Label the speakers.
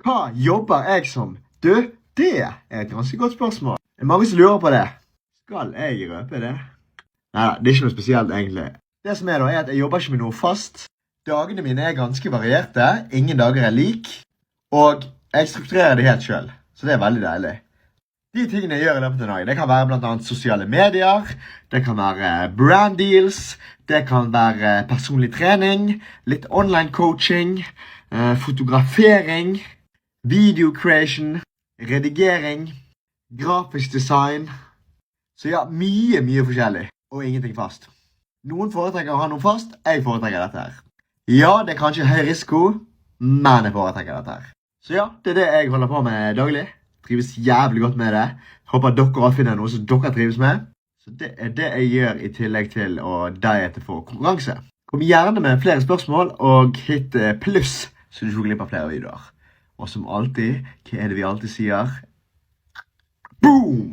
Speaker 1: Hva jobber jeg som? Du, det er et ganske godt spørsmål. Det er mange som lurer på det. Skal jeg røpe det? Neida, det er ikke noe spesielt egentlig. Det som er da, er at jeg jobber ikke med noe fast. Dagene mine er ganske varierte, ingen dager er lik, og jeg strukturerer det helt selv, så det er veldig deilig. De tingene jeg gjør i løpet av dagen, det kan være blant annet sosiale medier, det kan være brand deals, det kan være personlig trening, litt online coaching, fotografering, video creation, redigering, grafisk design. Så ja, mye forskjellig, og ingenting fast. Noen foretrekker å ha noe fast, jeg foretrekker dette her. Ja, det er kanskje høy risiko, men jeg foretrekker dette her. Så ja, det er det jeg holder på med daglig. Trives jævlig godt med det. Håper dere også finner noe som dere trives med. Så det er det jeg gjør i tillegg til å diete for konkurranse. Kom gjerne med flere spørsmål og hit pluss, så du ikke går glipp av flere videoer. Og som alltid, hva er det vi alltid sier? Boom!